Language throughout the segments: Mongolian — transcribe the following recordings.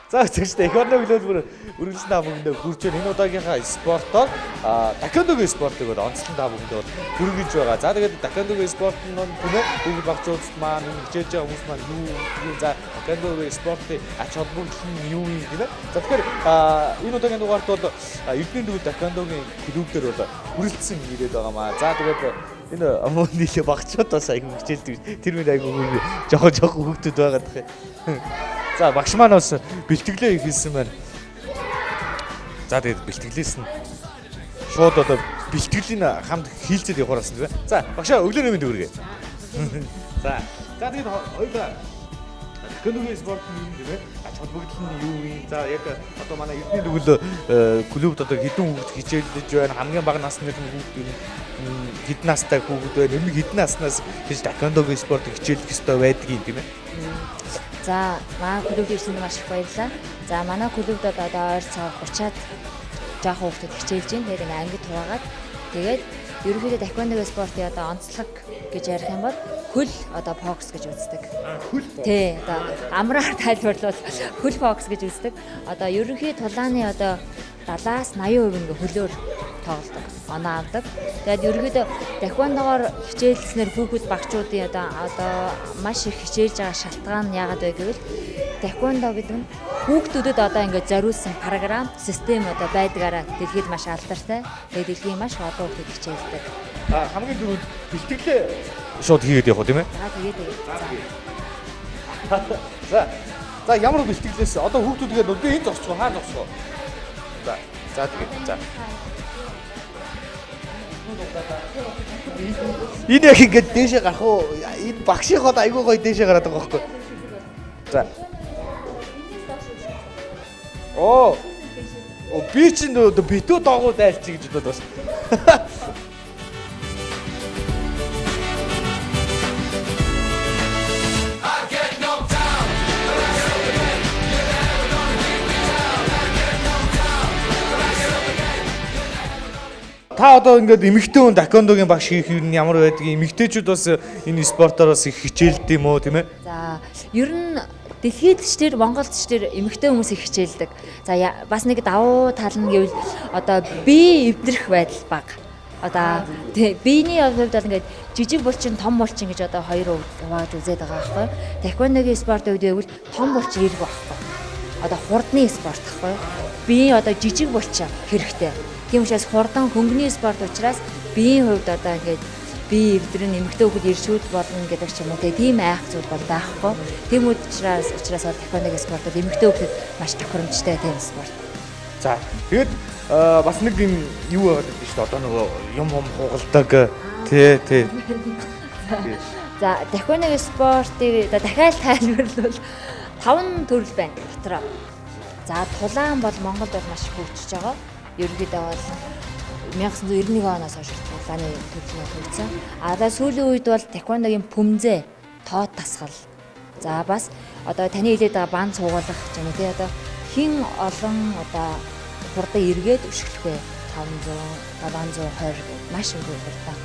За зөвхөн эконом хөлбөр үргэлжлэн та бүхэндээ хүрч байна. Энэ удаагийнхаа спортоор таквондогийн спортыг бол онцлон та бүхэндээ бол хүргэж байгаа. За тэгээд таквондогийн спорт нь түнэ бүгд багцуудад маань хичээж байгаа хүмүүс маань юу за таквондогийн спортын ач холбогдол нь юу юм гэнэ. За тэгэхээр энэ удаагийн дугаарт бол Эрдэнэ дүүл таквондогийн клубээр бол хүрэлцсэн ирээд байгаамаа. За тэгээд энэ амууны багцууд бас аягүй хичээлдэг. Тэр мөр аягүй жоохон хүүхдүүд байгаа дах. За багш маань бас бэлтгэлээ хийсэн байна. За тэгээд бэлтгэлээс нь шууд одоо бэлтгэлийн хамт хийлцээд явахараас нь байна. За багшаа өглөөний мэнд хүргэе. За тэгээд хоёулаа таквондогийн спорт нь юм тийм ээ. Ач холбогдол нь юу юм? За яг одоо манай Эрдэнэ дүүл клубд одоо хэдэн хүүхд хичээлдэж байна? Хамгийн бага насны хүүхд хэдэн настай хүүхд байна? Өмнө хэдэн наснаас гэж таквондогийн спортыг хичээлэх ёстой байдгийг тийм ээ. За манай клубд ирсэнд маш их баярлалаа. За манай клубд одоо ойр цаг 30-аад жоохон хүүхдүүд хичээлж байна. Тэгээд ангид хуваагаад тэгээд ерөнхийдөө таквондогийн спортын одоо онцлог гэж ярих юм бол хөл одоо фокус гэж үздэг. Хөл. Тий, одоо амраар тайлбарлавал хөл фокус гэж үздэг. Одоо ерөнхий тулааны одоо 70-аас 80% ингээ хөлөөр тоглодог. Оноо авдаг. Тэгээд ерөнхийдөө таквондогоор хичээлснээр хүүхэд багчуудын одоо маш их хичээж байгаа шалтгаан нь яагаад вэ гэвэл таквондо гэдэг нь хүүхдүүдэд одоо ингээ зориулсан програм, систем одоо байдгаараа дэлхийд маш алдартай. Тэгээд дэлхийн маш олон хүүхэд хичээлдэг. Хамгийн түрүүнд бэлтгэлээ шууд хийгээд явах тийм ээ. За тэгээд За ямар бэлтгэлээс одоо хүүхдүүдгээд өдөө энэ зогсчихоо хаа зогсчихоо. За тэгээд за. Энэ яг ингэж дээшээ гарах уу? Энэ багшийн хол айгүй гоё дээшээ гараад байгаа байхгүй. За. Оо би чинь битүү доогуу дайлчих гэж бодож байна. Та одоо ингээд эмэгтэй хүн таквондогийн багш хийх юм ямар байдгийг эмэгтэйчүүд бас энэ спортоор бас их хичээлд юм уу тийм ээ? За ер нь дэлхийд ч тэр Монголд ч тэр эмэгтэй хүмүүс их хичээлдэг. За бас нэг давуу тал нь гэвэл одоо бие эвдрэх байдал бага. Одоо биений хувьд бол ингээд жижиг булчин том булчин гэж одоо хоёр хувааж үзээд байгаа байхгүй. Таквондогийн спортын үед гэвэл том булчин эрг байхгүй. Одоо хурдны спорт байхгүй. Бие одоо жижиг булчин хэрэгтэй. Тийм учраас хурдан хөнгөний спорт учраас биеийн хувьд одоо ингээд бие эвдрэн эмэгтэй хүүхэд иршүүд болно гэдэг ч юм уу тийм айх зүйл бол байхгүй. Тийм учраас таквондогийн спорт бол эмэгтэй хүүхэд маш тохиромжтой тийм спорт. За тэгээд бас нэг юм юу байгаад байна шүү дээ. Одоо нөгөө юм хугалдаг тий. За таквондогийн спортыг дахиад тайлбарлавал 5 төрөл байна дотроо. За тулаан бол Монголд бол маш хөгжиж байгаа. Ерөнхийдөө бол 1991 оноос хойш тулааны төрлөө төрсөн. Одоо сүүлийн үед бол таквондогийн пүмзэ, тоот тасгал. За бас одоо таны хэлээд байгаа бан цугуулах гэж юм тий одоо хин олон одоо хурдан эргээд өшгөх вэ? 500, 720 маш өндөр хурдан.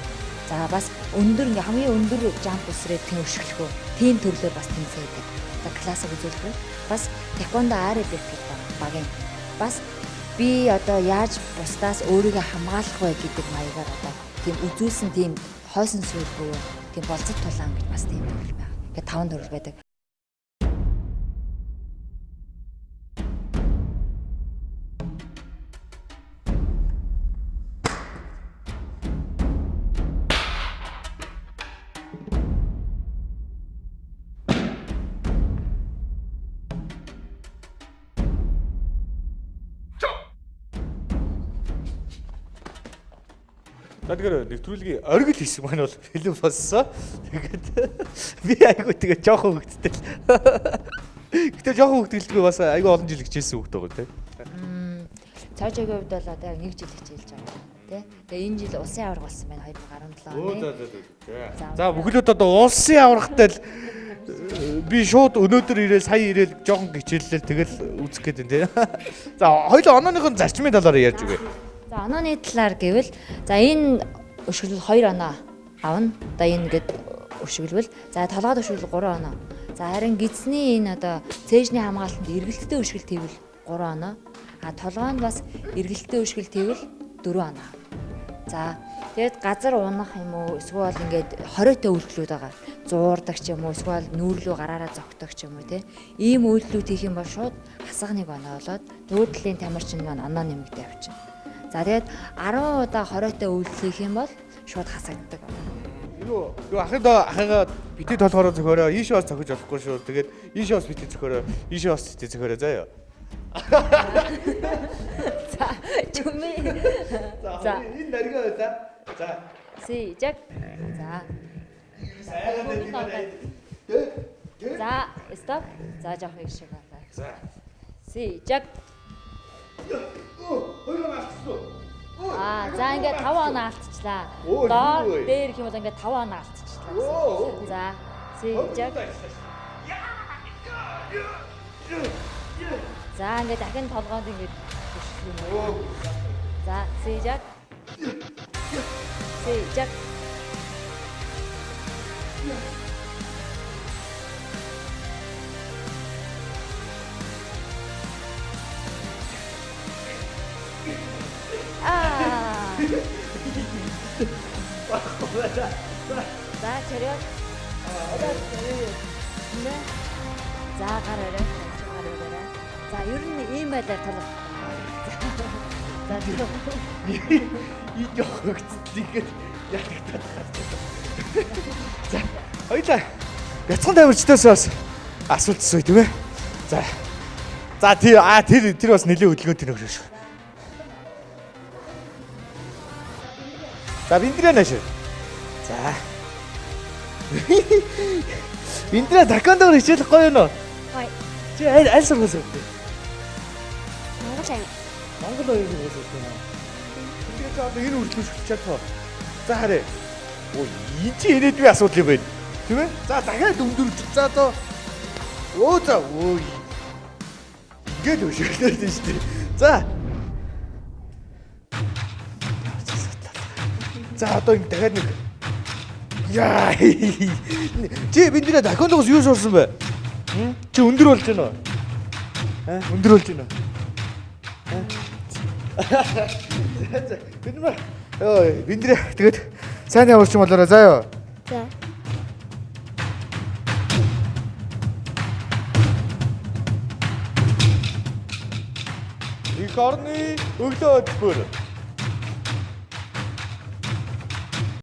За бас өндөр ингээ хамгийн өндөр жамп үсрээд тийм өшгөх үү? Тийм төрлөөр бас тэмцээдэг. За классыг үзүүлбэл бас таквондо АРБ гэх багийн бас би одоо яаж бусдаас өөрийгөө хамгаалах вэ гэдэг маягаар одоо тийм үзүүлсэн тийм хойсон сүйргүй тийм болцод тулаан гэж бас тийм төрөл байна. Ингээ 5 төрөл байдаг. Тэгэхээр нэвтрүүлгийн оргил хэсэг маань бол бэлэн болсон. Тэгээд би айгу тэгээ жоохон хөвгттэй. Гэтэ жоохон хөвгтөлгүй бас айгу олон жил хичээсэн хөвгт байгаа тийм. Цаашаагийн хувьд бол одоо яг 1 жил хичээлж байгаа тийм. Тэгээ энэ жил улсын аварга болсон байна 2017 оны. За бүхлөд одоо улсын аваргатай л би шууд өнөөдөр ирээл сая ирээл жоохон хичээллээ тэгэл үзэх гээд байна тийм. За хоёул онооныхон зарчмын талаар ярьж өгье. За онооны талаар гэвэл за энэ өшгөл 2 оноо авна. Одоо энэ ингээд өшгөлвөл за толгойд өшгөл 3 оноо. За харин гидсний энэ одоо цээжний хамгаалтанд эргэлттэй өшгөл тэгвэл 3 оноо. А толгойд бас эргэлттэй өшгөл тэгвэл 4 оноо. За тэгээд газар унах юм уу эсвэл ингээд хориотой үйлдэлүүд байгаа. Зуурдаг ч юм уу эсвэл нүүрлүү гараараа зогтдог ч юм уу те. Ийм үйлдэлүүд хийх юм бол шууд хасах 1 оноо болоод нөгөө талын тамирчин маань оноо нэмэгдээ явчихна. За тэгээд 10 удаа хориотой үйлдэл хийх юм бол шууд хасагддаг. Юу ахыгаа битээ толгороо зөхөөрөө ийшээ бас зохиж болохгүй шүү. Тэгээд ийшээ бас битээ зөхөөрөө ийшээ бас битээ зөхөөрөө заяа. За чүмээ. За энэ наргаа байлаа. За. Сижиг. За. За, стоп. За жоох их шиг байна. За. Сижиг. Хоёроо алдчихсан. За ингээд 5 оноо алдчихлаа. Доор дээр их юм бол ингээд 5 оноо алдчихлаа. За. Сижиг. За ингээд дахин толгойд ингээд хөшлөө. За, сижиг. Сижиг. За чарё. За гараарай. За ер нь ийм байлаар толгой. За И жохогцлигэд ятагтаад гарч. За хоёлаа бяцхан тамирчдаас бас асуулт асууя тийм ээ. За. За тэр бас нэлээд хөдөлгөөнтэй нөхөр шүү. За биндрэ нааш. За. Биндрэ такондоор хичээлэх гоё юу? Гоё. Чи аль сургууль сурдаг? Монгол аяа. Монгол оюун сурдаг. Тэгээд одоо энэ үргэлж чадхаа. За харъя. Өө энэ чи ирээдүйн асуудал юм байна. Тийм ээ? За дахиад өндөрч. За одоо өө. Ингээд өшөглөө дээ шүү дээ. За. За одоо ингэ дахиад нэг. Яа. Чи биндрэ такондоос юу сурсан бэ? Чи өндөр болж байна уу? Өндөр болж байна уу? За биндрэ. Ой, биндрэ тэгээд сайн явуулчих юм болоорой заа юу. За. Их орны өглөө хөтөлбөр